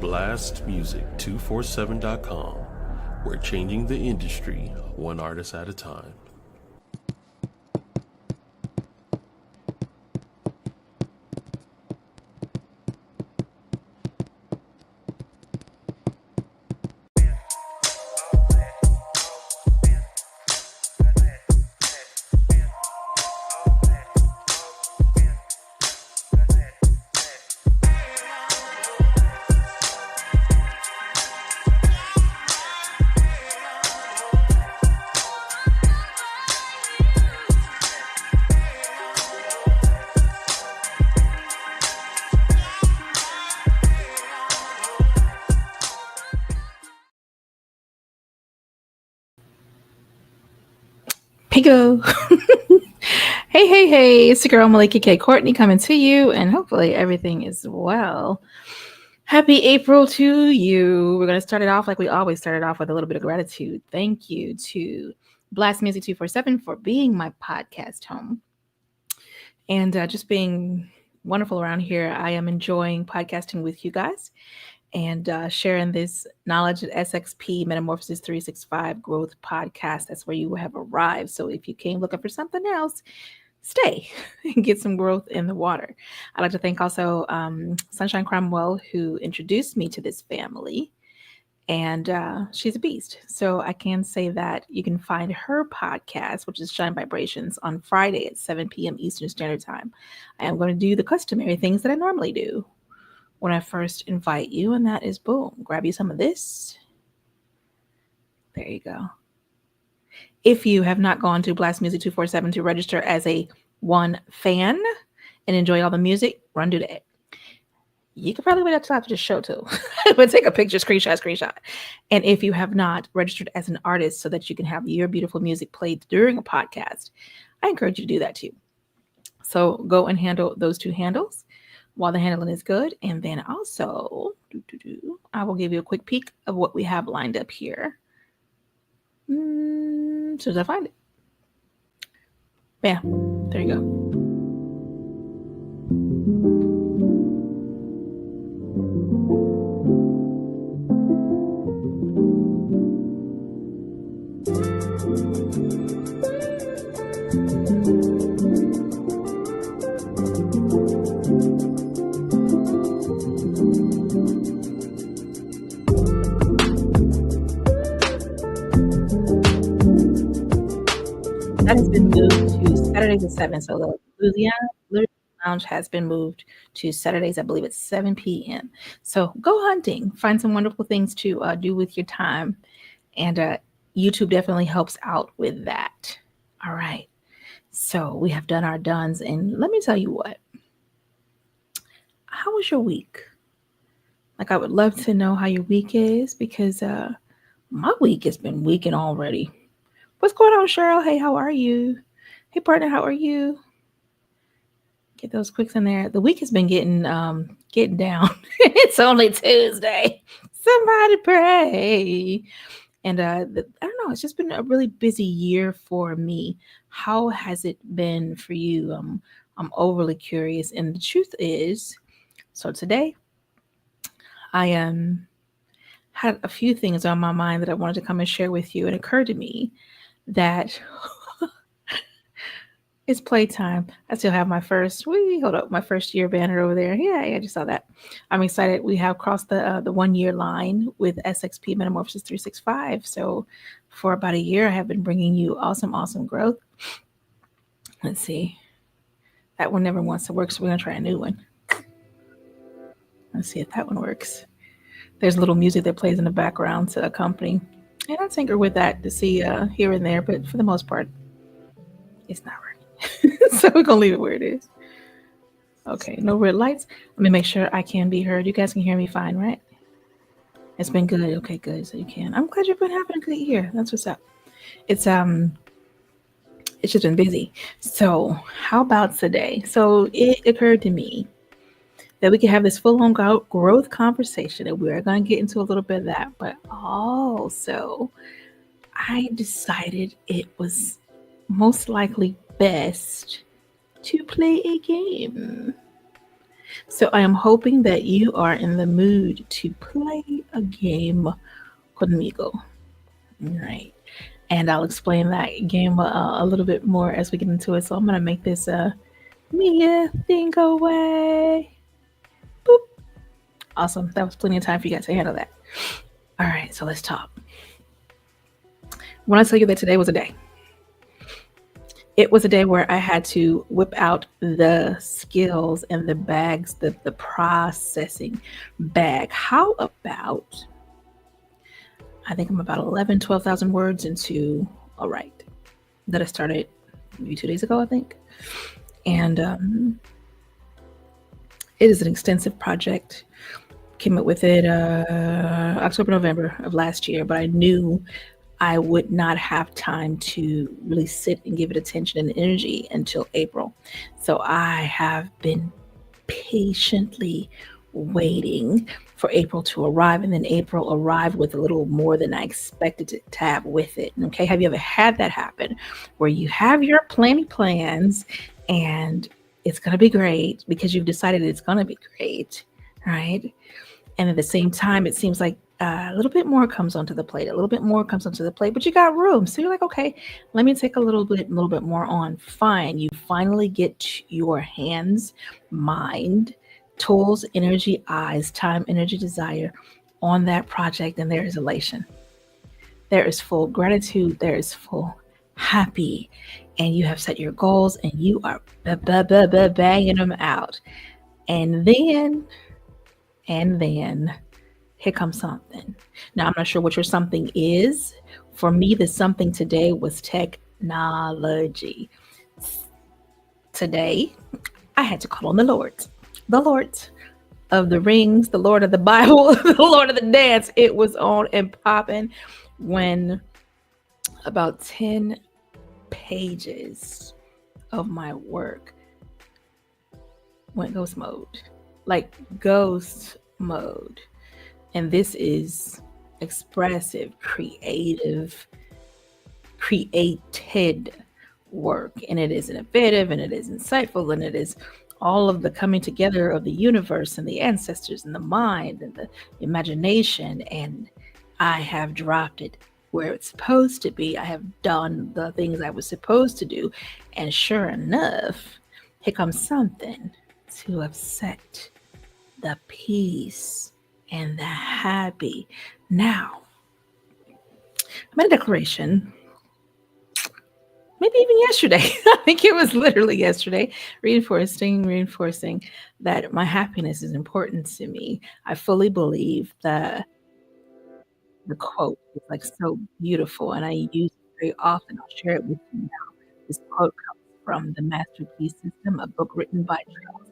BLASTMUSIC247.com. We're changing the industry one artist at a time. Pigo. Hey, it's the girl Melikia K, Courtney, coming to you, and hopefully everything is well. Happy April to you. We're going to start it off like we always started off, with a little bit of gratitude. Thank you to BLAST MUSIC247 for being my podcast home and just being wonderful around here. I am enjoying podcasting with you guys and sharing this knowledge at SXP MetaMorphosis 365 Growth Podcast. That's where you have arrived. So if you came looking for something else, stay and get some growth in the water. I'd like to thank also Sunshine Cromwell, who introduced me to this family. And she's a beast. So I can say that you can find her podcast, which is Shine Vibrations, on Friday at 7 p.m. Eastern Standard Time. I am going to do the customary things that I normally do when I first invite you, and that is boom, grab you some of this. There you go. If you have not gone to BLAST MUSIC247 to register as a one fan and enjoy all the music, run do that. You can probably wait until after the show too, but take a picture, screenshot. And if you have not registered as an artist so that you can have your beautiful music played during a podcast, I encourage you to do that too. So go and handle those two handles while the handling is good. And then also, I will give you a quick peek of what we have lined up here. As soon as I find it. Bam. There you go. That has been moved to Saturdays at 7. So the Louisiana Lounge has been moved to Saturdays, I believe, at 7 p.m. So go hunting. Find some wonderful things to do with your time. And YouTube definitely helps out with that. All right. So we have done our dones. And let me tell you what. How was your week? Like, I would love to know how your week is, because my week has been weakened already. What's going on, Cheryl? Hey, how are you? Hey, partner, how are you? Get those quicks in there. The week has been getting down. It's only Tuesday. Somebody pray. And I don't know. It's just been a really busy year for me. How has it been for you? I'm overly curious. And the truth is, so today I had a few things on my mind that I wanted to come and share with you. It occurred to me that it's playtime. I still have my first year banner over there. Yeah, I just saw that. I'm excited. We have crossed the 1 year line with SXP Metamorphosis 365. So for about a year, I have been bringing you awesome growth. Let's see. That one never wants to work, so we're going to try a new one. Let's see if that one works. There's a little music that plays in the background to accompany. And I tinker with that to see here and there, but for the most part, it's not working. So we're going to leave it where it is. Okay, no red lights. Let me make sure I can be heard. You guys can hear me fine, right? It's been good. Okay, good. So you can. I'm glad you've been having a good year. That's what's up. It's just been busy. So how about today? So it occurred to me that we can have this full-on growth conversation, and we're going to get into a little bit of that. But also, I decided it was most likely best to play a game. So I am hoping that you are in the mood to play a game conmigo. Right. And I'll explain that game a little bit more as we get into it. So I'm going to make this Mia thing go away. Boop. Awesome. That was plenty of time for you guys to handle that. All right. So let's talk. When I tell you that today was a day, it was a day where I had to whip out the skills and the bags, the processing bag. How about, I think I'm about 11, 12,000 words into a write that I started maybe 2 days ago, I think. And it is an extensive project. Came up with it October, November of last year, but I knew I would not have time to really sit and give it attention and energy until April. So I have been patiently waiting for April to arrive, and then April arrived with a little more than I expected it to have with it. Okay, have you ever had that happen where you have your plans and it's going to be great because you've decided it's going to be great, right? And at the same time, it seems like a little bit more comes onto the plate, but you got room. So you're like, okay, let me take a little bit more on. Fine. You finally get your hands, mind, tools, energy, eyes, time, energy, desire on that project. And there is elation. There is full gratitude. There is full happy. And you have set your goals and you are banging them out. And then here comes something. Now, I'm not sure what your something is. For me, the something today was technology. Today, I had to call on the Lord of the Rings, the Lord of the Bible, the Lord of the dance. It was on and popping when about 10 pages of my work went ghost mode. Like ghost mode. And this is expressive, created work. And it is innovative and it is insightful and it is all of the coming together of the universe and the ancestors and the mind and the imagination. And I have dropped it where it's supposed to be. I have done the things I was supposed to do. And sure enough, here comes something to upset the peace and the happy. Now, I made a declaration, maybe even yesterday. I think it was literally yesterday, reinforcing that my happiness is important to me. I fully believe that the quote is like so beautiful, and I use it very often. I'll share it with you now. This quote comes from The Masterpiece System, a book written by Charles.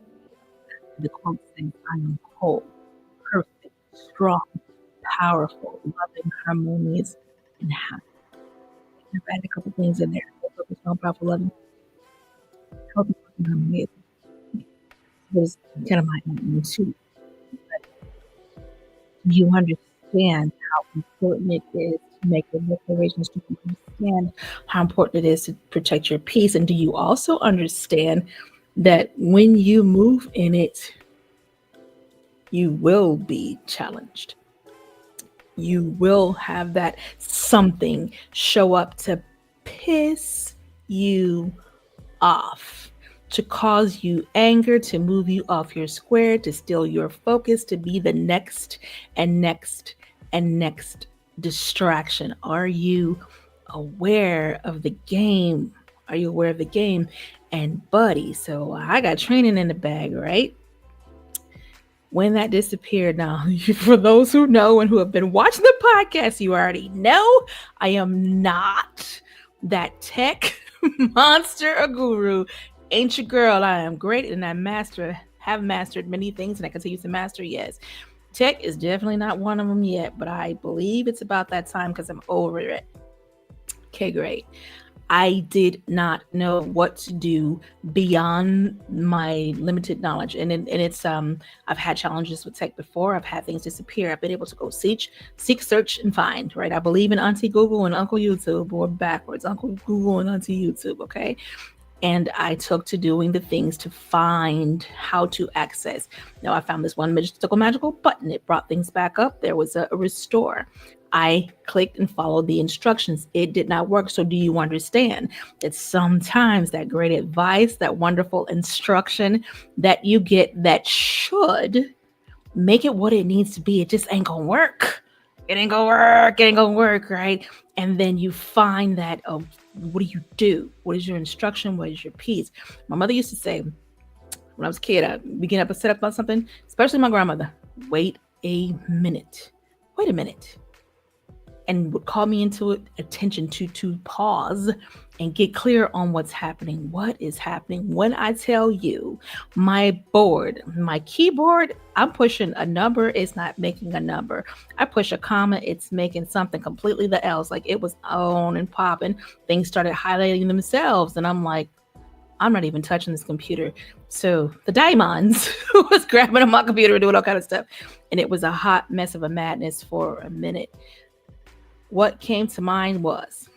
The quote says, I am whole, perfect, strong, powerful, loving, harmonious, and happy. I've added a couple things in there. Perfect, strong, powerful, loving, healthy, and harmonious. There's kind of my own too. You understand how important it is to make the declarations. Do you understand how important it is to protect your peace? And do you also understand that when you move in it, you will be challenged. You will have that something show up to piss you off, to cause you anger, to move you off your square, to steal your focus, to be the next and next and next distraction. Are you aware of the game? Are you aware of the game? And buddy, so I got training in the bag, right? When that disappeared, now, for those who know and who have been watching the podcast, you already know I am not that tech monster or guru. Ain't your girl. I am great and I have mastered many things and I continue to master, yes. Tech is definitely not one of them yet, but I believe it's about that time because I'm over it. Okay, great. I did not know what to do beyond my limited knowledge. And it's, I've had challenges with tech before. I've had things disappear. I've been able to go seek, search, and find, right? I believe in Auntie Google and Uncle YouTube, or backwards, Uncle Google and Auntie YouTube, okay? And I took to doing the things to find how to access. Now I found this one mystical magical button. It brought things back up. There was a restore. I clicked and followed the instructions. It did not work. So do you understand that sometimes that great advice, that wonderful instruction that you get that should make it what it needs to be, it just ain't gonna work. It ain't gonna work. It ain't gonna work, right? And then you find that, oh, what do? What is your instruction? What is your piece? My mother used to say, when I was a kid, I'd begin up and set up on something, especially my grandmother, wait a minute. Wait a minute. And would call me into attention to pause and get clear on what's happening. What is happening? When I tell you my board, my keyboard, I'm pushing a number, it's not making a number. I push a comma, it's making something completely the else. Like it was on and popping. Things started highlighting themselves. And I'm like, I'm not even touching this computer. So the diamonds was grabbing on my computer and doing all kind of stuff. And it was a hot mess of a madness for a minute. What came to mind was,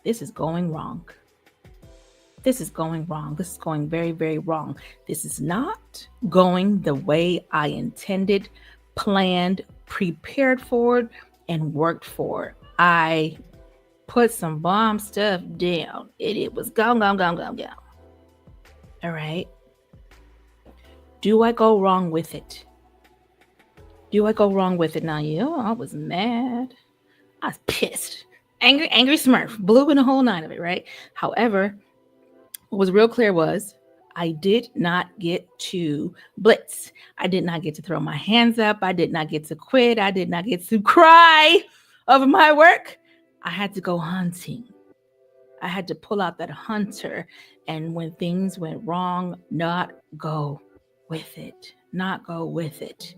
this is going wrong. This is going wrong. This is going very, very wrong. This is not going the way I intended, planned, prepared for it, and worked for it. I put some bomb stuff down. It was gone. All right. Do I go wrong with it? Do I go wrong with it? Now, I was mad. I was pissed. Angry Smurf. Blue in the whole nine of it, right? However, what was real clear was I did not get to blitz. I did not get to throw my hands up. I did not get to quit. I did not get to cry over my work. I had to go hunting. I had to pull out that hunter. And when things went wrong, not go with it. Not go with it.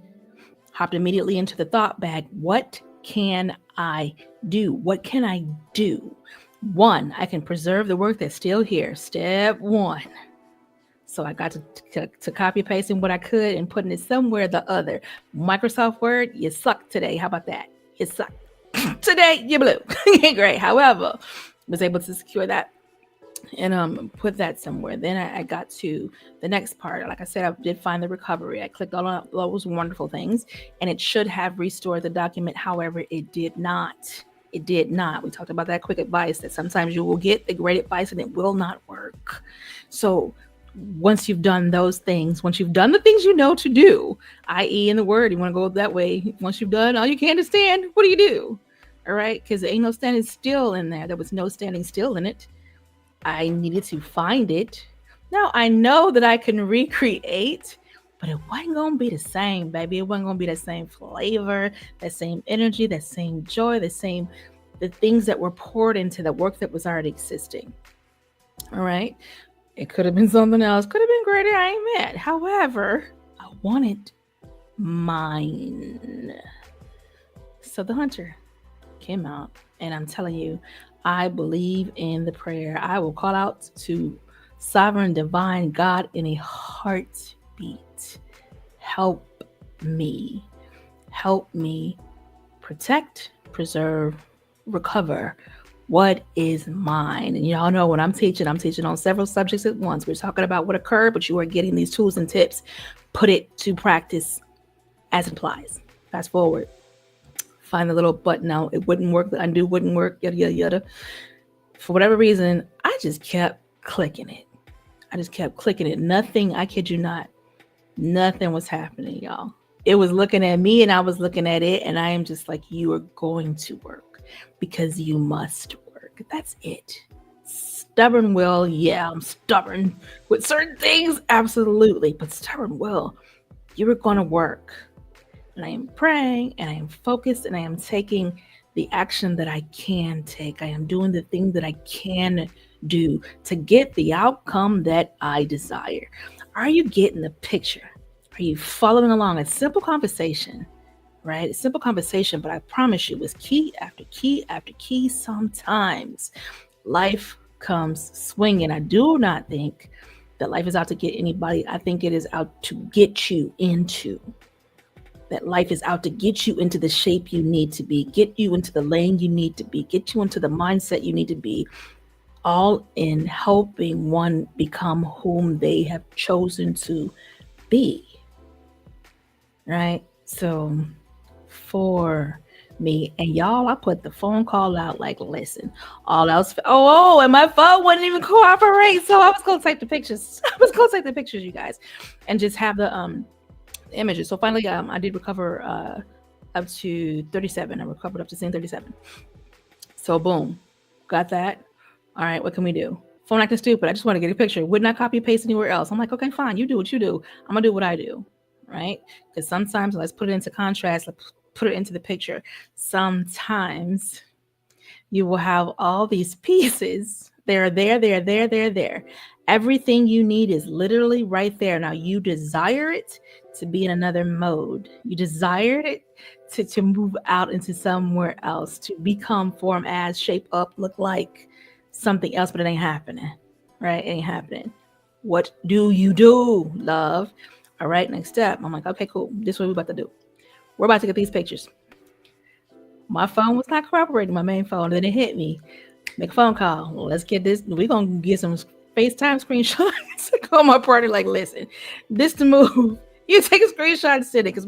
Hopped immediately into the thought bag. What can I do? What can I do? One, I can preserve the work that's still here. Step one. So I got to copy pasting what I could and putting it somewhere the other. Microsoft Word, you suck today. How about that? You suck. Today, you blew. Great. However, was able to secure that and put that somewhere. Then I got to the next part. Like I said, I did find the recovery. I clicked on those wonderful things, and it should have restored the document. However, it did not. It did not. We talked about that quick advice that sometimes you will get the great advice and it will not work. So once you've done those things, once you've done the things you know to do, i.e. in the Word, you want to go that way. Once you've done all you can to stand, what do you do? All right, because there ain't no standing still in there. There was no standing still in it. I needed to find it. Now I know that I can recreate, but it wasn't going to be the same, baby. It wasn't going to be the same flavor, that same energy, that same joy, the things that were poured into the work that was already existing. All right. It could have been something else. Could have been greater. I ain't mad. However, I wanted mine. So the hunter came out, and I'm telling you, I believe in the prayer. I will call out to sovereign divine God in a heartbeat. Help me protect, preserve, recover what is mine. And y'all know when I'm teaching on several subjects at once. We're talking about what occurred, but you are getting these tools and tips. Put it to practice as it applies. Fast forward. Find the little button out. It wouldn't work. The undo wouldn't work. Yada, yada, yada. For whatever reason, I just kept clicking it. Nothing, I kid you not, nothing was happening, y'all. It was looking at me and I was looking at it. And I am just like, you are going to work because you must work. That's it. Stubborn will. Yeah, I'm stubborn with certain things. Absolutely. But stubborn will. You are going to work. And I am praying and I am focused and I am taking the action that I can take. I am doing the thing that I can do to get the outcome that I desire. Are you getting the picture? Are you following along? A simple conversation, right? A simple conversation, but I promise you, it's key after key after key. Sometimes life comes swinging. I do not think that life is out to get anybody. I think it is out to get you into. That life is out to get you into the shape you need to be, get you into the lane you need to be, get you into the mindset you need to be. all in helping one become whom they have chosen to be. Right? So for me and y'all, I put the phone call out like, listen, all else. And my phone wouldn't even cooperate. So I was going to take the pictures. You guys, and just have the images. So finally, I did recover up to 37. I recovered up to scene 37. So boom, got that. All right, what can we do? Phone acting stupid. I just want to get a picture. Would not copy paste anywhere else. I'm like, okay, fine. You do what you do. I'm gonna do what I do, right? Because sometimes let's put it into contrast. Let's put it into the picture. Sometimes you will have all these pieces. They're there. Everything you need is literally right there. Now you desire it to be in another mode. You desire it to move out into somewhere else, to become, form as, shape up, look like something else, but it ain't happening, right? It ain't happening. What do you do, love? All right, next step. I'm like, okay, cool. This is what we're about to do. We're about to get these pictures. My phone was not cooperating, my main phone. Then it hit me. Make a phone call. Well, let's get this. We're going to get some FaceTime screenshots. I call my partner like, listen, this the move. You take a screenshot and send it, because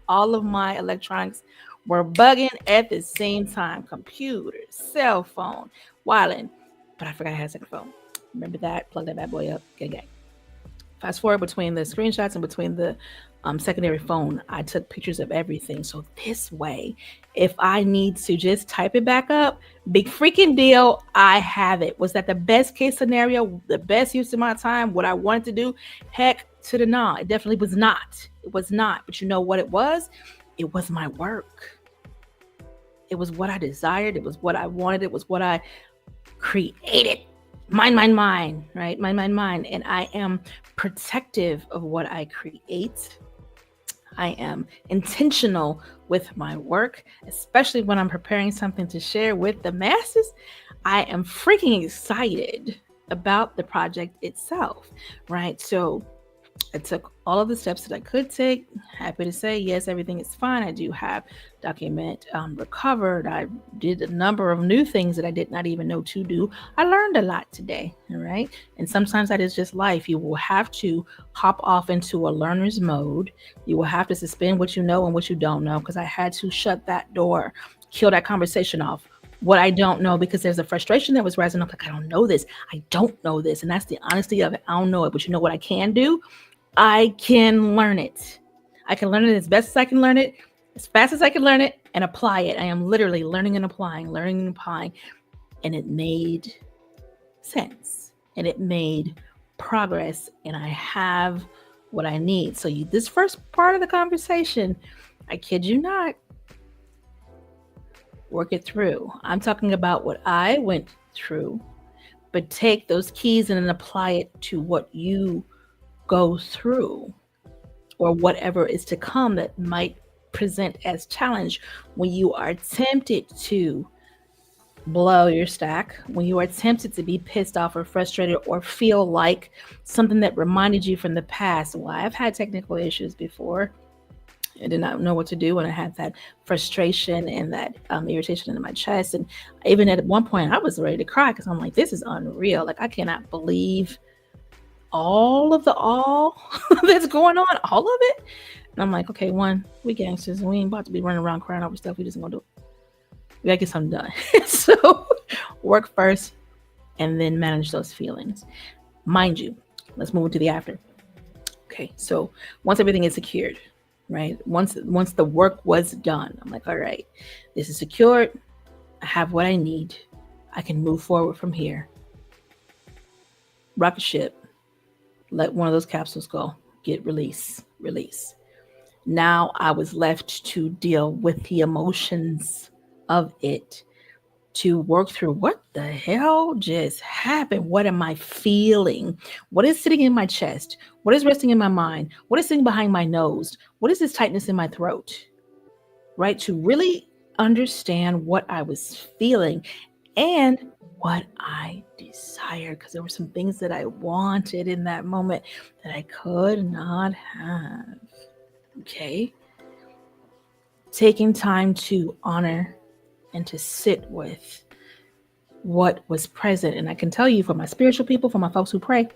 all of my electronics were bugging at the same time. Computer, cell phone, wilding. But I forgot I had a second phone. Remember that? Plug that bad boy up. Gang. Fast forward between the screenshots and between the secondary phone, I took pictures of everything. So this way, if I need to just type it back up, big freaking deal, I have it. Was that the best case scenario, the best use of my time, what I wanted to do? Heck to the no. It definitely was not. It was not. But you know what it was? It was my work. It was what I desired. It was what I wanted. It was what I created. Mine, right? Mine. And I am protective of what I create. I am intentional with my work, especially when I'm preparing something to share with the masses. I am freaking excited about the project itself, right? So I took all of the steps that I could take. Happy to say, yes, everything is fine. I do have document recovered. I did a number of new things that I did not even know to do. I learned a lot today, all right? And sometimes that is just life. You will have to hop off into a learner's mode. You will have to suspend what you know and what you don't know, because I had to shut that door, kill that conversation off. What I don't know, because there's a frustration that was rising up, like, I don't know this. And that's the honesty of it. I don't know it, but you know what I can do? I can learn it. I can learn it as best as I can learn it, as fast as I can learn it, and apply it. I am literally learning and applying. And it made sense. And it made progress. And I have what I need. So this first part of the conversation, I kid you not, work it through. I'm talking about what I went through, but take those keys and then apply it to what you go through, or whatever is to come that might present as challenge when you are tempted to blow your stack, when you are tempted to be pissed off or frustrated or feel like something that reminded you from the past. Well, I've had technical issues before. I did not know what to do when I had that frustration and that irritation in my chest. And even at one point I was ready to cry, because I'm like, this is unreal. Like, I cannot believe all that's going on, all of it. And I'm like, okay, we gangsters, and we ain't about to be running around crying over stuff. We just gonna do it. We gotta get something done. So work first and then manage those feelings. Mind you, let's move into the after. Okay, so once everything is secured, right? Once the work was done, I'm like, all right, this is secured. I have what I need. I can move forward from here. Rocket ship. Let one of those capsules go. Get release. Now I was left to deal with the emotions of it, to work through what the hell just happened. What am I feeling? What is sitting in my chest? What is resting in my mind? What is sitting behind my nose? What is this tightness in my throat? Right? To really understand what I was feeling and what I desired, because there were some things that I wanted in that moment that I could not have. Okay. Taking time to honor and to sit with what was present. And I can tell you, for my spiritual people, for my folks who pray,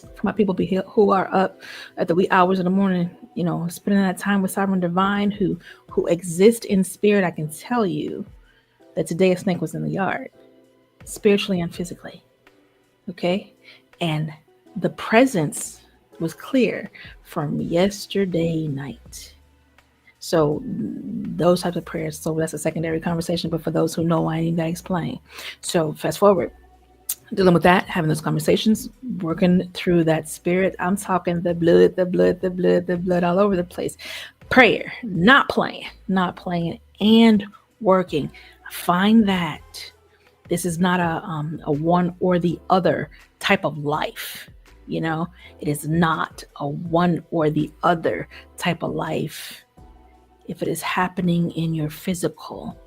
for my people who are up at the wee hours of the morning, spending that time with Sovereign Divine, who exist in spirit, I can tell you that today a snake was in the yard, spiritually and physically. Okay? And the presence was clear from yesterday night. So those types of prayers, so that's a secondary conversation, but for those who know, I need to explain. So fast forward, dealing with that, having those conversations, working through that spirit. I'm talking the blood all over the place. Prayer, not playing, and working. Find that this is not a one or the other type of life. It is not a one or the other type of life. If it is happening in your physical,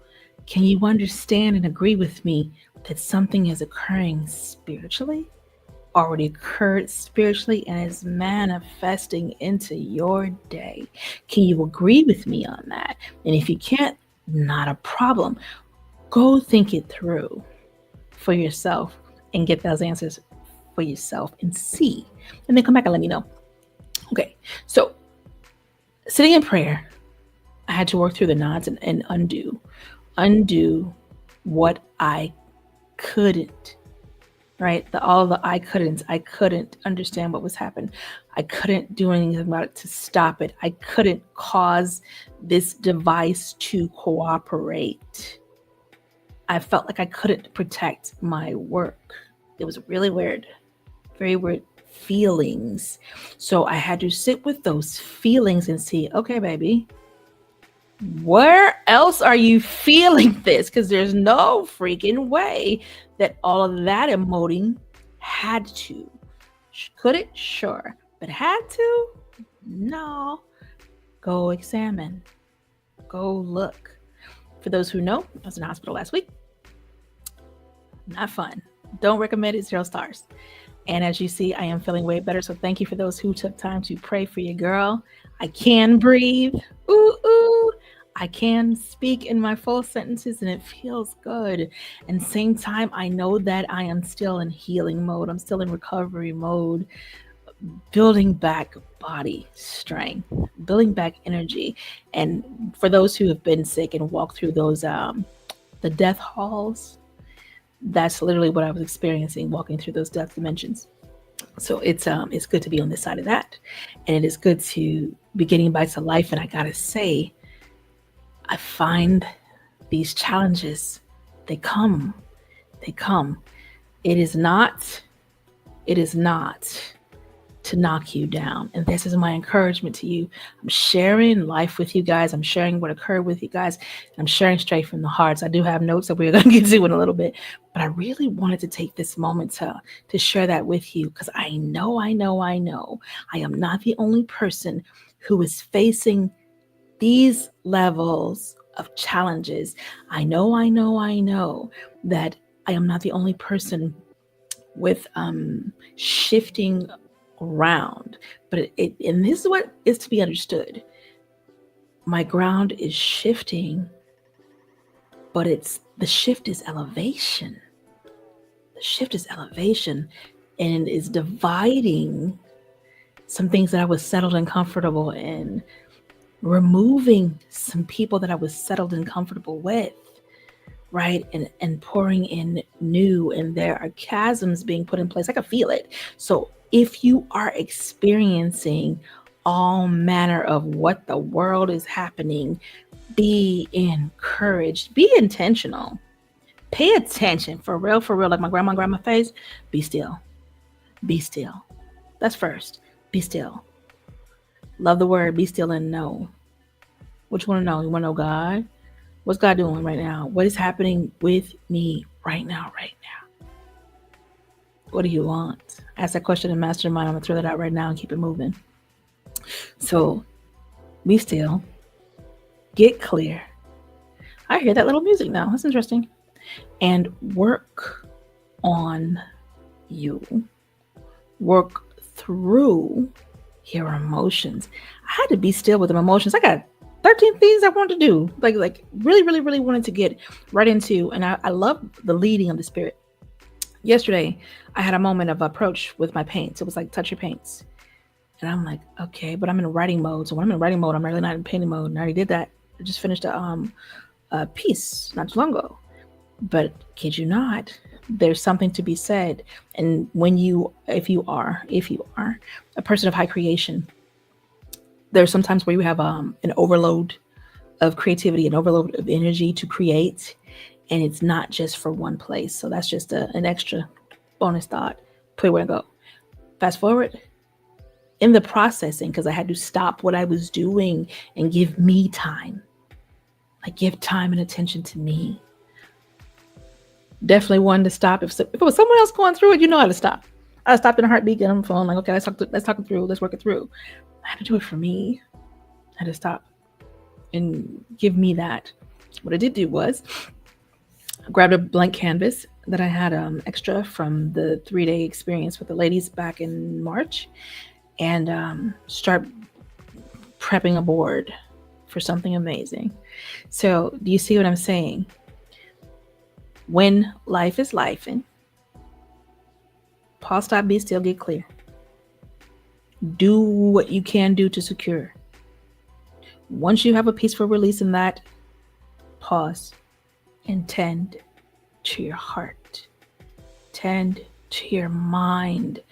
can you understand and agree with me that something is occurring spiritually, already occurred spiritually, and is manifesting into your day? Can you agree with me on that? And if you can't, not a problem. Go think it through for yourself and get those answers for yourself and see. And then come back and let me know. Okay, so sitting in prayer, I had to work through the nods and undo what I couldn't, right? All the I couldn't understand what was happening. I couldn't do anything about it to stop it. I couldn't cause this device to cooperate. I felt like I couldn't protect my work. It was really weird, very weird feelings. So I had to sit with those feelings and see, okay, baby, where else are you feeling this? Because there's no freaking way that all of that emoting had to. Could it? Sure. But had to? No. Go examine. Go look. For those who know, I was in the hospital last week. Not fun. Don't recommend it. 0 stars. And as you see, I am feeling way better. So thank you for those who took time to pray for your girl. I can breathe. Ooh. I can speak in my full sentences and it feels good. And same time, I know that I am still in healing mode. I'm still in recovery mode, building back body strength, building back energy. And for those who have been sick and walked through those, the death halls, that's literally what I was experiencing, walking through those death dimensions. So it's good to be on this side of that. And it is good to be getting back to life. And I gotta say, I find these challenges, they come. It is not to knock you down. And this is my encouragement to you. I'm sharing life with you guys. I'm sharing what occurred with you guys. And I'm sharing straight from the heart. So I do have notes that we're going to get to in a little bit, but I really wanted to take this moment to share that with you, because I know I am not the only person who is facing these levels of challenges. I know that I am not the only person with shifting around, but and this is what is to be understood. My ground is shifting, but the shift is elevation. The shift is elevation, and is dividing some things that I was settled and comfortable in, removing some people that I was settled and comfortable with, right? And pouring in new, and there are chasms being put in place. I can feel it. So if you are experiencing all manner of what the world is happening, be encouraged, be intentional, pay attention, for real, like my grandma face. Be still. That's first. Be still. Love the word be still and know. What you want to know? You want to know God? What's God doing right now? What is happening with me right now? What do you want? Ask that question in Mastermind. I'm going to throw that out right now and keep it moving. So be still. Get clear. I hear that little music now. That's interesting. And work on you. Work through your emotions. I had to be still with them emotions. I got 13 things I wanted to do, like really wanted to get right into. And I love the leading of the Spirit. Yesterday, I had a moment of approach with my paints. It was like touch your paints. And I'm like, okay, but I'm in writing mode. So when I'm in writing mode, I'm really not in painting mode. And I already did that. I just finished a piece not too long ago. But kid you not, there's something to be said. And if you are a person of high creation, there's sometimes where you have an overload of creativity, an overload of energy to create, and it's not just for one place. So that's just an extra bonus thought. Put it where to go. Fast forward in the processing, because I had to stop what I was doing and give me time. Like give time and attention to me. Definitely wanted to stop. If it was someone else going through it, you know how to stop. I stopped in a heartbeat, get on the phone, like, okay, let's talk it through. Let's work it through. I had to do it for me. I had to stop and give me that. What I did do was I grabbed a blank canvas that I had extra from the 3-day experience with the ladies back in March, and start prepping a board for something amazing. So do you see what I'm saying? When life is lifing, pause, stop, be still, get clear. Do what you can do to secure. Once you have a peaceful release in that, pause and tend to your heart. Tend to your mind.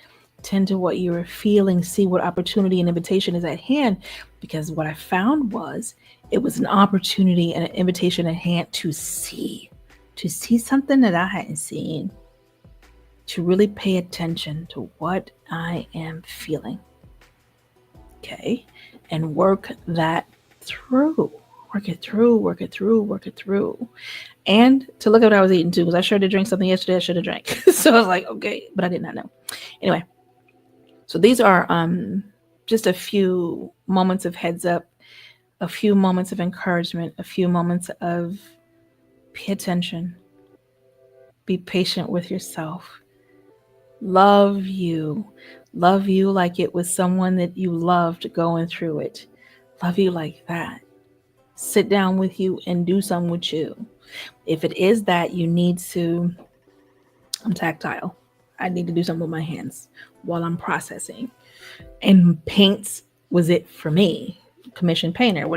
Tend to what you're feeling. See what opportunity and invitation is at hand. Because what I found was it was an opportunity and an invitation at hand to see something that I hadn't seen, to really pay attention to what I am feeling. Okay. And work that through. Work it through. And to look at what I was eating too, because I sure did drink something yesterday I should have drank. So I was like, okay, but I did not know. Anyway, so these are just a few moments of heads up, a few moments of encouragement, a few moments of pay attention. Be patient with yourself. Love you like it was someone that you loved going through it. Love you like that. Sit down with you and do something with you. If it is that you need to, I'm tactile. I need to do something with my hands while I'm processing. And paints was it for me. Commissioned painter,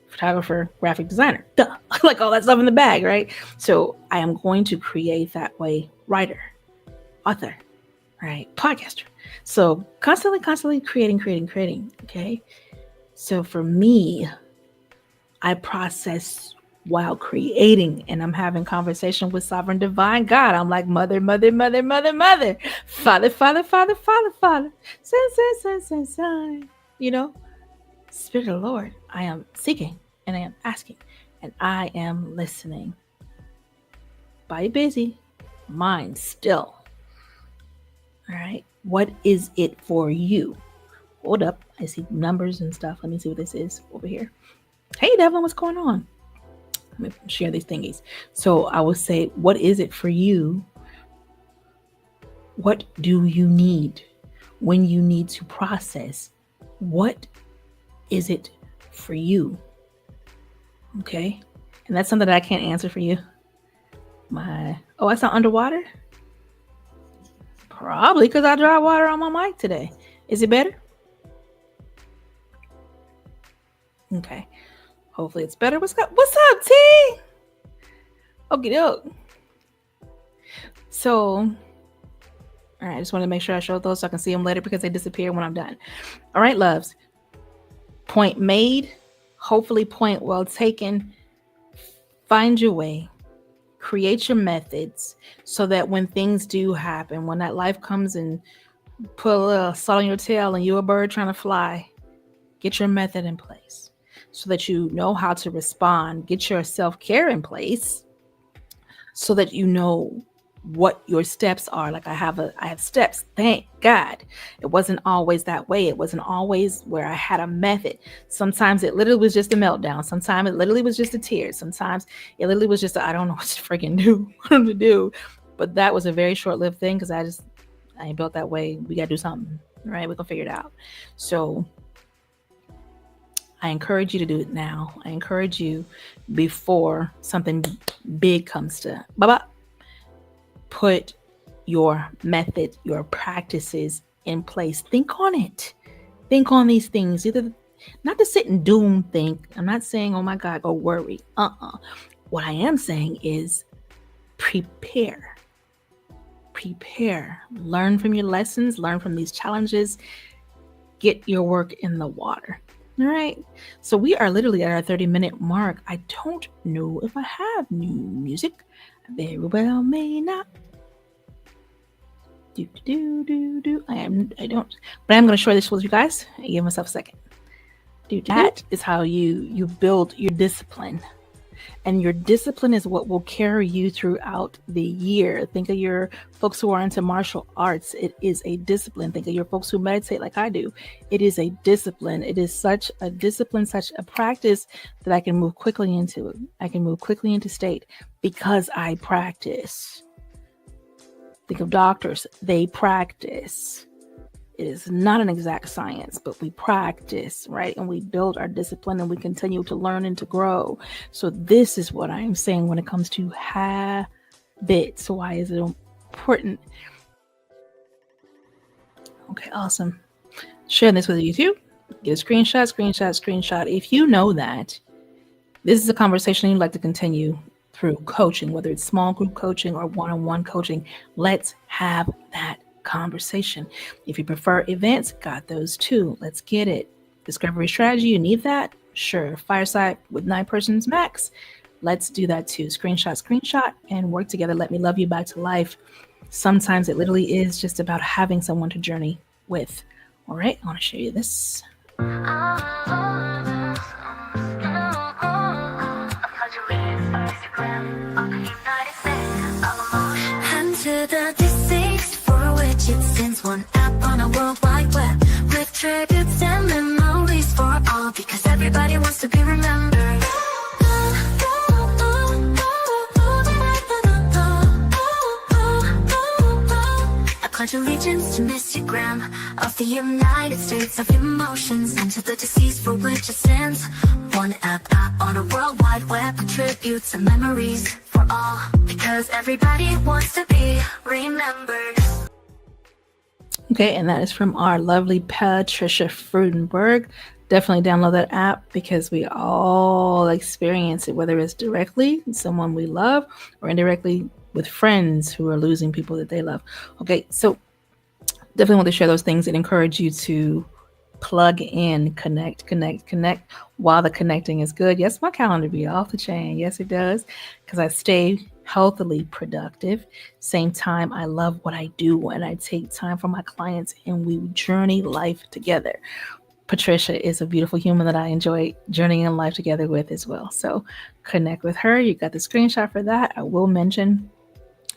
photographer, graphic designer, duh, like all that stuff in the bag, right? So I am going to create that way. Writer, author, right? Podcaster. So constantly creating. Okay. So for me, I process while creating, and I'm having conversation with sovereign divine God. I'm like, mother, father, son, Spirit of the Lord. I am seeking and I am asking and I am listening. Body busy, mind still. All right. What is it for you? Hold up. I see numbers and stuff. Let me see what this is over here. Hey, Devlin, what's going on? Let me share these thingies. So I will say, what is it for you? What do you need when you need to process? What is it for you? Okay. And that's something that I can't answer for you. I sound underwater? Probably because I dry water on my mic today. Is it better? Okay. Hopefully it's better. What's up, T? Okie doke. So, all right, I just want to make sure I show those so I can see them later because they disappear when I'm done. All right, loves. Point made. Hopefully point well taken. Find your way. Create your methods so that when things do happen, when that life comes and put a little salt on your tail and you're a bird trying to fly, get your method in place so that you know how to respond. Get your self-care in place so that you know what your steps are. Like I have steps. Thank God. It wasn't always that way. It wasn't always where I had a method. Sometimes it literally was just a meltdown. Sometimes it literally was just a tear. Sometimes it literally was just I don't know what to freaking do. But that was a very short-lived thing because I ain't built that way. We got to do something, right? We're going to figure it out. So I encourage you to do it now. I encourage you before something big comes to bye. Put your method, your practices in place. Think on it. Think on these things. Either not to sit and doom think. I'm not saying, oh my God, go worry. What I am saying is prepare. Prepare. Learn from your lessons. Learn from these challenges. Get your work in the water. All right. So we are literally at our 30-minute mark. I don't know if I have new music. I very well may not. I don't. But I'm going to share this with you guys. I give myself a second. That is how you build your discipline. And your discipline is what will carry you throughout the year. Think of your folks who are into martial arts. It is a discipline. Think of your folks who meditate like I do. It is a discipline. It is such a discipline, such a practice that I can move quickly into it. I can move quickly into state because I practice. Think of doctors. They practice. It is not an exact science, but we practice, right? And we build our discipline and we continue to learn and to grow. So this is what I'm saying when it comes to habits. So why is it important? Okay, awesome. Share this with YouTube. Get a screenshot. If you know that this is a conversation you'd like to continue through coaching, whether it's small group coaching or one-on-one coaching, let's have that conversation. If you prefer events, got those too. Let's get it. Discovery strategy, you need that? Sure. Fireside with 9 persons max. Let's do that too. Screenshot, and work together. Let me love you back to life. Sometimes it literally is just about having someone to journey with. All right, I want to show you this. It sends one app on a world wide web with tributes and memories for all, because everybody wants to be remembered. I pledge allegiance to Instagram of the United States of emotions, and to the deceased for which it stands. One app on a world wide web with tributes and memories for all, because everybody wants to be remembered. Okay, and that is from our lovely Patricia Frudenberg. Definitely download that app because we all experience it, whether it's directly with someone we love or indirectly with friends who are losing people that they love. Okay, so definitely want to share those things and encourage you to plug in, connect while the connecting is good. Yes, my calendar be off the chain. Yes, it does, because I stay healthily productive. Same time, I love what I do and I take time for my clients and we journey life together. Patricia is a beautiful human that I enjoy journeying in life together with as well. So connect with her. You got the screenshot for that. I will mention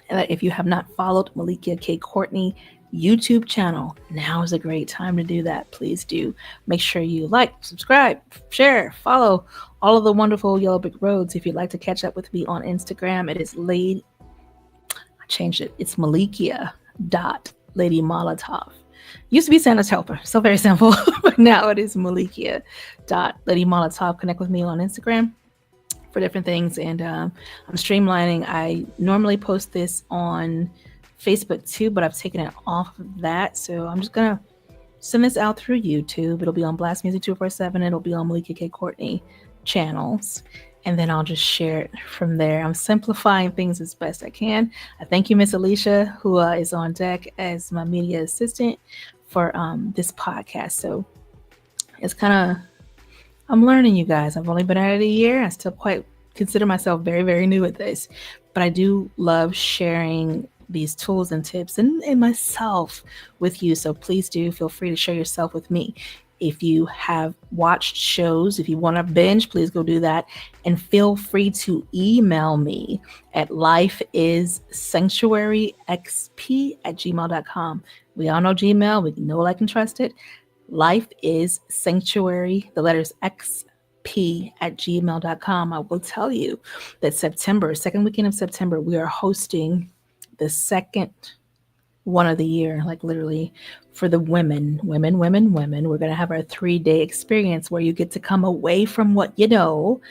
that if you have not followed Melikia K. Courtney YouTube channel, now is a great time to do that. Please do. Make sure you like, subscribe, share, follow all of the wonderful Yellow Brick Roads. If you'd like to catch up with me on Instagram, it is I changed it. It's Melikia.Lady Molotov. Used to be Santa's helper, so very simple, but now it is Melikia.Lady Molotov. Connect with me on Instagram for different things, and I'm streamlining. I normally post this on Facebook too, but I've taken it off of that, so I'm just gonna send this out through YouTube. It'll be on BLASTMUSIC247. It'll be on Melikia K. Courtney channels, and then I'll just share it from there. I'm simplifying things as best I can. I thank you, Miss Alicia, who is on deck as my media assistant for this podcast. So it's I'm learning, you guys. I've only been at it a year. I still quite consider myself very, very new at this, but I do love sharing these tools and tips and myself with you. So please do feel free to share yourself with me. If you have watched shows, if you want to binge, please go do that. And feel free to email me at lifeissanctuaryxp@gmail.com. We all know Gmail. We know, like, and trust it. Life is sanctuary, the letters xp@gmail.com. I will tell you that second weekend of September, we are hosting the second one of the year, like literally for the women, we're going to have our 3-day experience where you get to come away from what you know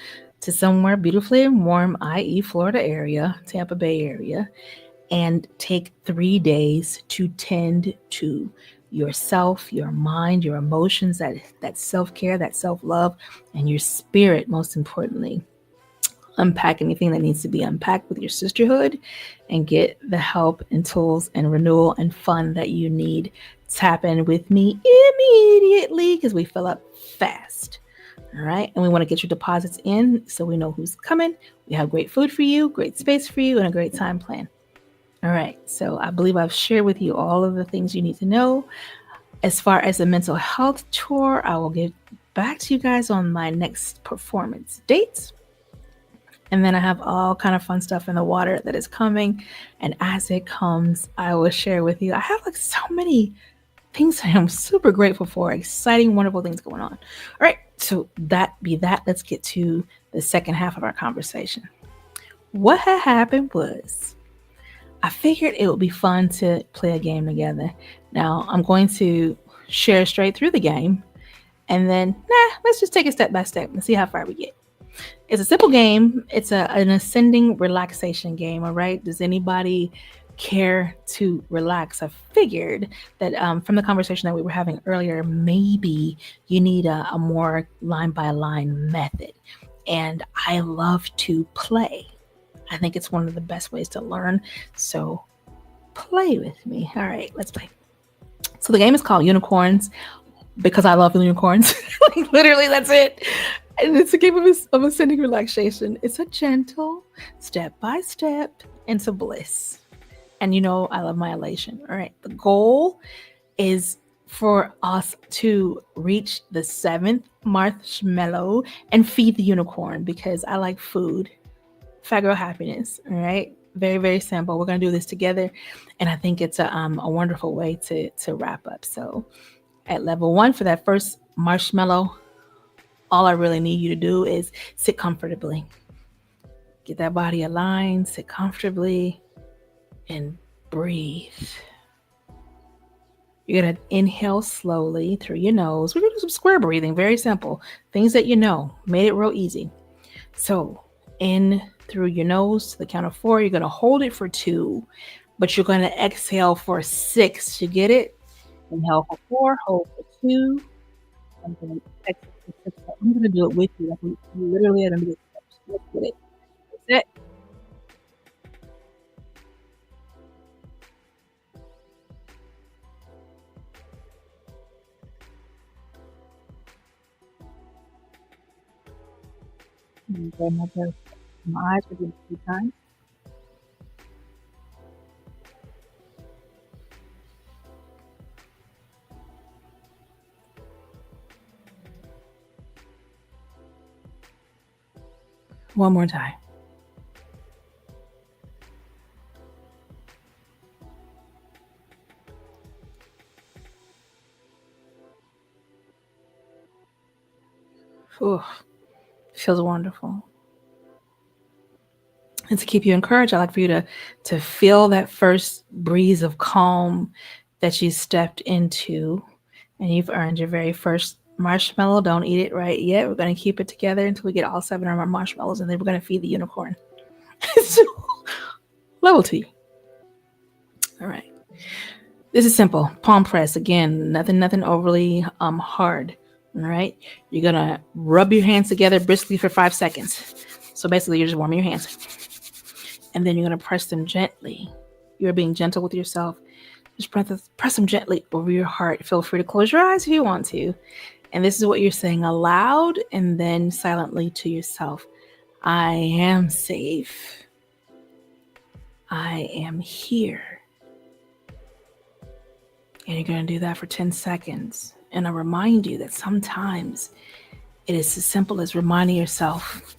to somewhere beautifully warm, i.e. Florida area, Tampa Bay area, and take 3 days to tend to yourself, your mind, your emotions, that self-care, that self-love, and your spirit, most importantly. Unpack anything that needs to be unpacked with your sisterhood and get the help and tools and renewal and fun that you need. Tap in with me immediately because we fill up fast. All right. And we want to get your deposits in so we know who's coming. We have great food for you, great space for you, and a great time plan. All right. So I believe I've shared with you all of the things you need to know. As far as the mental health tour, I will get back to you guys on my next performance dates. And then I have all kind of fun stuff in the water that is coming. And as it comes, I will share with you. I have like so many things that I'm super grateful for. Exciting, wonderful things going on. All right. So let's get to the second half of our conversation. What had happened was I figured it would be fun to play a game together. Now I'm going to share straight through the game. And then, let's just take it step by step and see how far we get. It's a simple game. It's an ascending relaxation game. All right. Does anybody care to relax? I figured that from the conversation that we were having earlier, maybe you need a more line by line method. And I love to play. I think it's one of the best ways to learn. So play with me. All right, let's play. So the game is called Unicorns because I love unicorns. Like literally, that's it. And it's a game of ascending relaxation. It's a gentle, step-by-step into bliss. And you know, I love my elation. All right. The goal is for us to reach the 7th marshmallow and feed the unicorn because I like food. Fat girl happiness. All right. Very, very simple. We're going to do this together. And I think it's a wonderful way to wrap up. So at level 1 for that first marshmallow, all I really need you to do is sit comfortably. Get that body aligned, sit comfortably, and breathe. You're going to inhale slowly through your nose. We're going to do some square breathing, very simple. Things that you know, made it real easy. So in through your nose to the count of 4, you're going to hold it for 2, but you're going to exhale for 6. You get it? Inhale for 4, hold for 2. I'm going to exhale. I'm going to do it with you. Like we literally are going to do it. Let's get it. That's it. Okay, my eyes for the 2 times. One more time. Ooh, feels wonderful. And to keep you encouraged, I'd like for you to feel that first breeze of calm that you stepped into, and you've earned your very first marshmallow. Don't eat it right yet. We're going to keep it together until we get all 7 of our marshmallows, and then we're going to feed the unicorn. So, level 2. All right. This is simple. Palm press. Again, nothing overly hard. All right. You're going to rub your hands together briskly for 5 seconds. So basically, you're just warming your hands. And then you're going to press them gently. You're being gentle with yourself. Just press them gently over your heart. Feel free to close your eyes if you want to. And this is what you're saying aloud and then silently to yourself. I am safe. I am here. And you're going to do that for 10 seconds. And I remind you that sometimes it is as simple as reminding yourself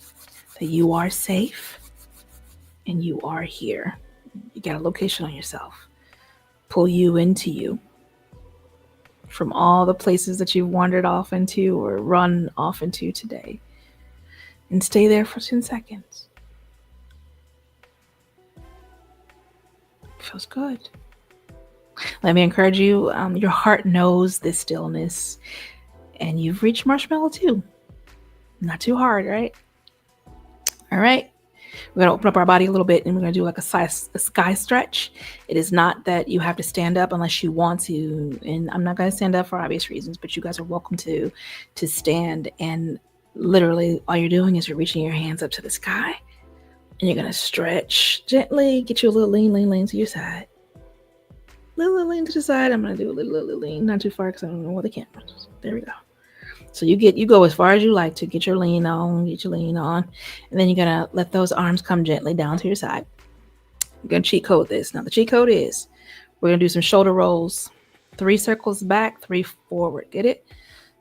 that you are safe and you are here. You got a location on yourself. Pull you into you from all the places that you've wandered off into or run off into today. And stay there for 10 seconds. Feels good. Let me encourage you. Your heart knows this stillness, and you've reached marshmallow 2. Not too hard, right? All right. We're going to open up our body a little bit, and we're going to do like a sky stretch. It is not that you have to stand up unless you want to. And I'm not going to stand up for obvious reasons, but you guys are welcome to stand. And literally all you're doing is you're reaching your hands up to the sky, and you're going to stretch gently, get you a little lean to your side. Little lean to the side. I'm going to do a little lean, not too far because I don't know where the camera is. There we go. So you go as far as you like to get your lean on, and then you're gonna let those arms come gently down to your side. You're gonna cheat code this. Now the cheat code is we're gonna do some shoulder rolls, 3 circles back, 3 forward. Get it?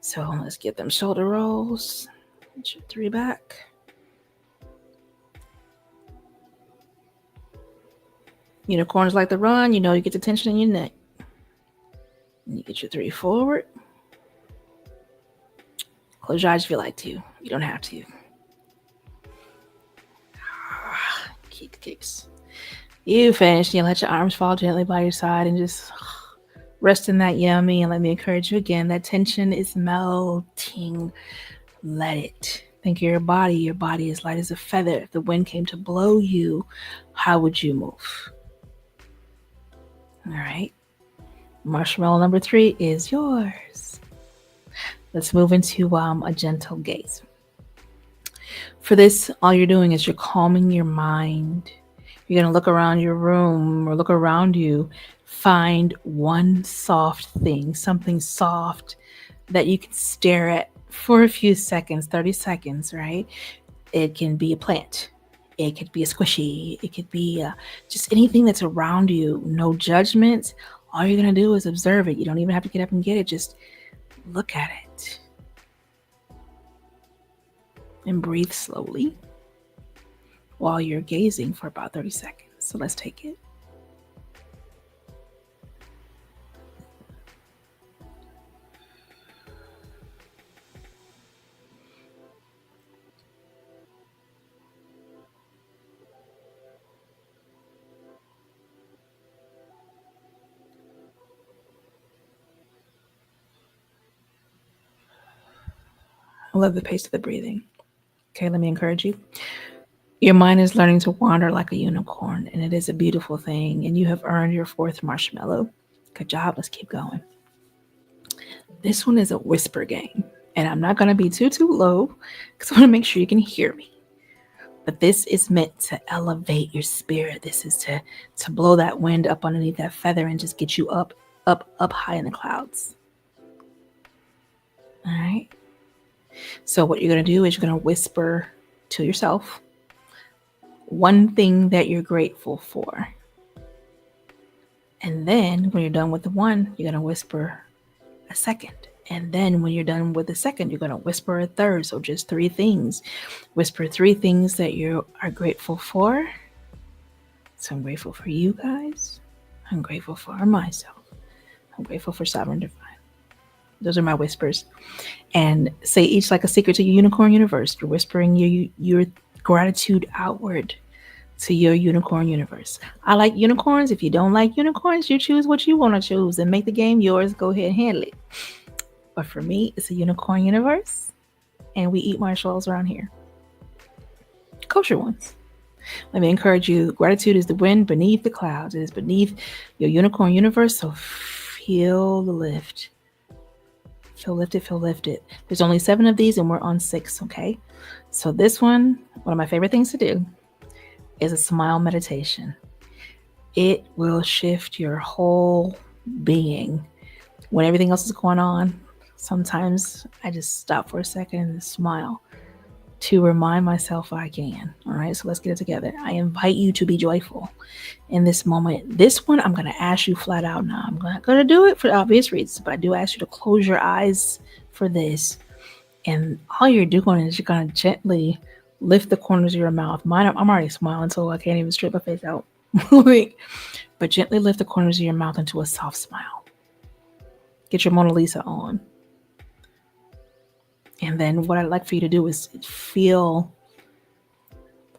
So let's get them shoulder rolls. Get your 3 back. Unicorns like to run. You know you get the tension in your neck. And you get your 3 forward. Close your eyes if you like to. You don't have to. Keep the kicks. You finish. You let your arms fall gently by your side and just rest in that yummy. And let me encourage you again. That tension is melting. Let it. Think of your body. Your body is light as a feather. If the wind came to blow you, how would you move? All right. Marshmallow number 3 is yours. Let's move into a gentle gaze. For this, all you're doing is you're calming your mind. You're going to look around your room or look around you. Find one soft thing, something soft that you can stare at for a few seconds, 30 seconds, right? It can be a plant. It could be a squishy. It could be just anything that's around you. No judgment. All you're going to do is observe it. You don't even have to get up and get it. Just look at it. And breathe slowly while you're gazing for about 30 seconds. So let's take it. I love the pace of the breathing. Okay, let me encourage you. Your mind is learning to wander like a unicorn, and it is a beautiful thing, and you have earned your 4th marshmallow. Good job. Let's keep going. This one is a whisper game, and I'm not going to be too low because I want to make sure you can hear me. But this is meant to elevate your spirit. This is to blow that wind up underneath that feather and just get you up high in the clouds. All right. So what you're going to do is you're going to whisper to yourself one thing that you're grateful for. And then when you're done with the one, you're going to whisper a second. And then when you're done with the second, you're going to whisper a third. So just 3 things. Whisper 3 things that you are grateful for. So I'm grateful for you guys. I'm grateful for myself. I'm grateful for Sovereign Divine. Those are my whispers. And say each like a secret to your unicorn universe. You're whispering your gratitude outward to your unicorn universe. I like unicorns. If you don't like unicorns, you choose what you want to choose and make the game yours. Go ahead and handle it. But for me, it's a unicorn universe. And we eat marshmallows around here. Kosher ones. Let me encourage you. Gratitude is the wind beneath the clouds. It is beneath your unicorn universe. So feel the lift. Feel lifted, feel lifted. There's only 7 of these and we're on 6, okay? So this one of my favorite things to do is a smile meditation. It will shift your whole being. When everything else is going on, sometimes I just stop for a second and smile to remind myself I can. All right, so let's get it together. I invite you to be joyful in this moment. This one, I'm going to ask you flat out now. I'm not going to do it for obvious reasons, but I do ask you to close your eyes for this. And all you're doing is you're going to gently lift the corners of your mouth. Mine, I'm already smiling, so I can't even straight my face out. But gently lift the corners of your mouth into a soft smile. Get your Mona Lisa on. And then what I'd like for you to do is feel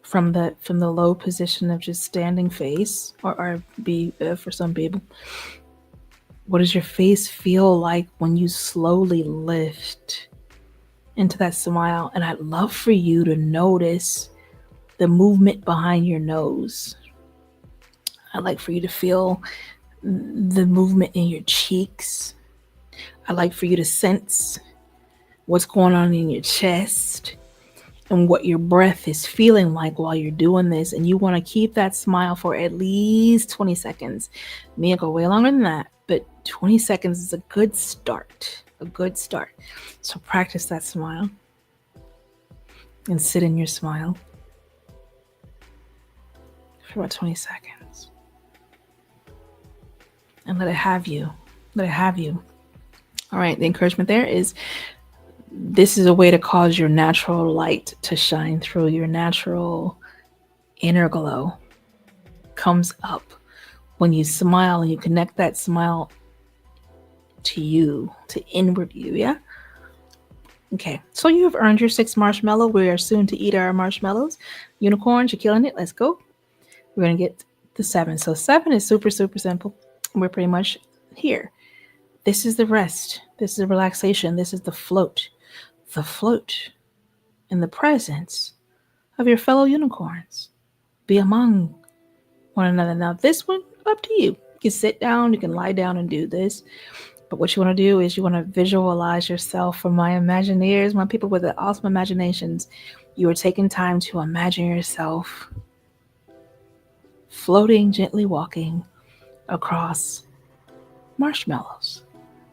from the low position of just standing face, or be for some people, What does your face feel like when you slowly lift into that smile? And I'd love for you to notice the movement behind your nose. I'd like for you to feel the movement in your cheeks. I'd like for you to sense what's going on in your chest and what your breath is feeling like while you're doing this. And you want to keep that smile for at least 20 seconds. Me, I go way longer than that, but 20 seconds is a good start. A good start. So practice that smile and sit in your smile for about 20 seconds. And let it have you. Let it have you. All right, the encouragement there is this is a way to cause your natural light to shine through. Your natural inner glow comes up when you smile and you connect that smile to you, to inward you, yeah? Okay, so you have earned your 6th marshmallow. We are soon to eat our marshmallows. Unicorns, you're killing it. Let's go. We're going to get the 7. So 7 is super, super simple. We're pretty much here. This is the rest. This is the relaxation. This is the float. The float in the presence of your fellow unicorns. Be among one another. Now this one, up to you. You can sit down, you can lie down and do this. But what you want to do is you want to visualize yourself. For my Imagineers, my people with the awesome imaginations, you are taking time to imagine yourself floating, gently walking across marshmallows.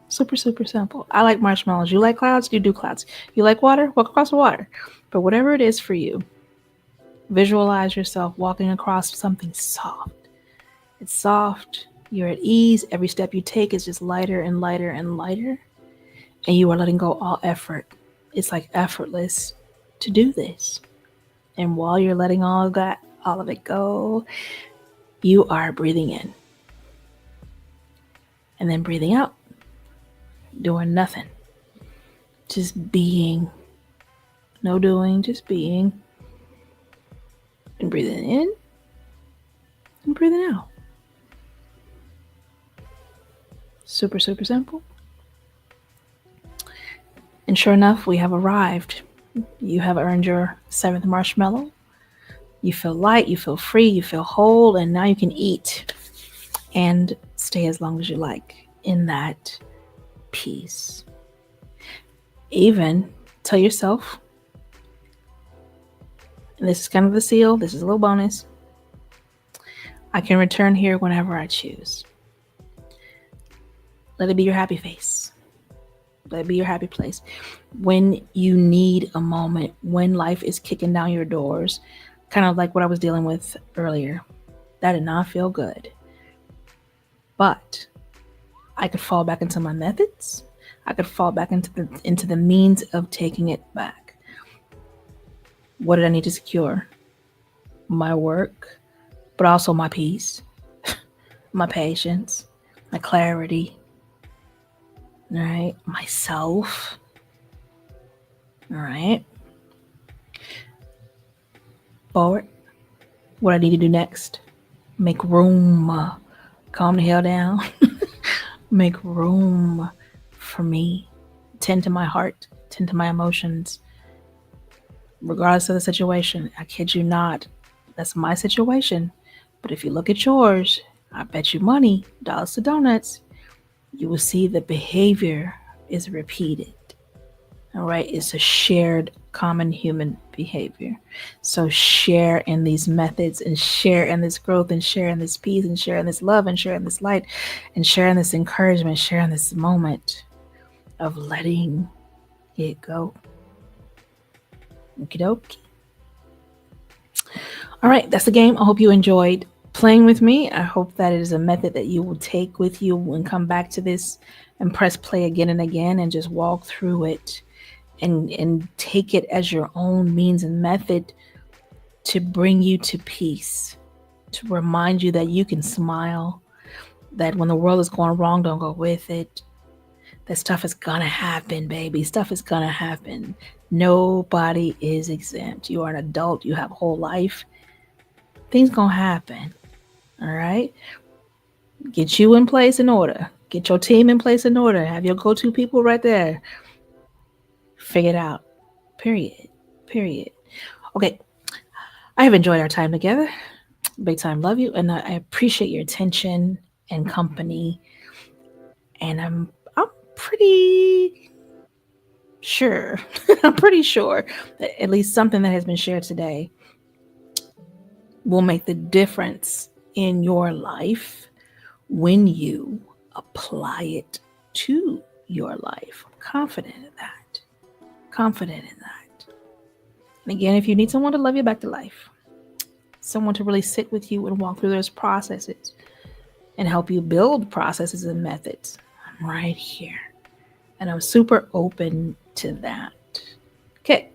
Super, super simple. I like marshmallows. You like clouds? You do clouds. You like water? Walk across the water. But whatever it is for you, visualize yourself walking across something soft. It's soft. You're at ease. Every step you take is just lighter and lighter and lighter. And you are letting go all effort. It's like effortless to do this. And while you're letting all of it go, you are breathing in. And then breathing out. Doing nothing. Just being. No doing, just being. And breathing in. And breathing out. Super, super simple. And sure enough, we have arrived. You have earned your 7th marshmallow. You feel light, you feel free, you feel whole, and now you can eat and stay as long as you like in that peace. Even tell yourself, and this is kind of the seal, this is a little bonus, I can return here whenever I choose. Let it be your happy face. Let it be your happy place. When you need a moment, when life is kicking down your doors, kind of like what I was dealing with earlier, that did not feel good. But I could fall back into my methods. I could fall back into the means of taking it back. What did I need to secure? My work, but also my peace, my patience, my clarity, all right? Myself, all right? Forward. What I need to do next? Make room. Calm the hell down. Make room for me. Tend to my heart. Tend to my emotions. Regardless of the situation. I kid you not. That's my situation. But if you look at yours, I bet you money, dollars to donuts, you will see the behavior is repeated. All right. It's a shared common human behavior. So share in these methods and share in this growth and share in this peace and share in this love and share in this light and share in this encouragement, share in this moment of letting it go. Okie dokie. All right, that's the game. I hope you enjoyed playing with me. I hope that it is a method that you will take with you and come back to this and press play again and again and just walk through it and take it as your own means and method to bring you to peace, to remind you that you can smile, that when the world is going wrong, don't go with it. That stuff is gonna happen, baby. Stuff is gonna happen. Nobody is exempt. You are an adult. You have a whole life. Things gonna happen. All right? Get you in place in order. Get your team in place in order. Have your go-to people right there. Figure it out. Period. Okay. I have enjoyed our time together. Big time love you. And I appreciate your attention and company. And I'm pretty sure, I'm pretty sure that at least something that has been shared today will make the difference in your life when you apply it to your life. I'm confident in that. And again, if you need someone to love you back to life, someone to really sit with you and walk through those processes and help you build processes and methods, I'm right here. And I'm super open to that. Okay.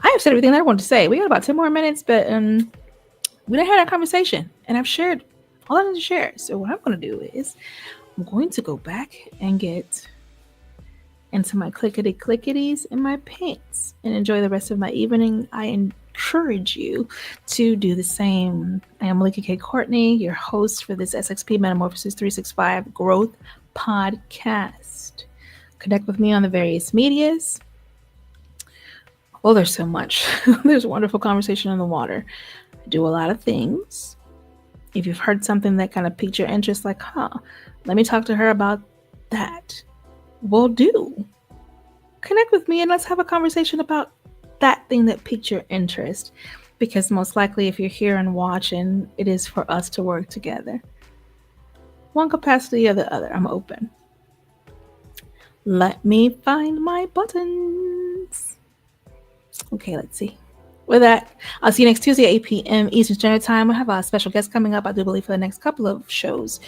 I have said everything that I wanted to say. We got about 10 more minutes, but we done had our conversation and I've shared all I need to share. So what I'm going to do is I'm going to go back and get into my clickety-clickities and my paints and enjoy the rest of my evening. I encourage you to do the same. I am Melikia K. Courtney, your host for this SXP MetaMorphosis 365 Growth Podcast. Connect with me on the various medias. Oh, there's so much. There's wonderful conversation in the water. I do a lot of things. If you've heard something that kind of piqued your interest, like, let me talk to her about that. Will do. Connect with me and let's have a conversation about that thing that piqued your interest. Because most likely if you're here and watching, it is for us to work together. One capacity or the other. I'm open. Let me find my buttons. Okay, let's see. With that, I'll see you next Tuesday at 8 p.m. Eastern Standard Time. I have a special guest coming up, I do believe, for the next couple of shows.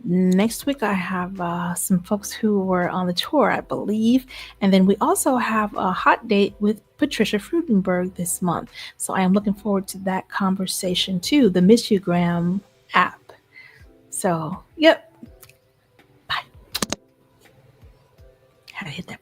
Next week, I have some folks who were on the tour, I believe. And then we also have a hot date with Patricia Frudenberg this month. So I am looking forward to that conversation too, the Missugram app. So, yep. Bye. How to hit that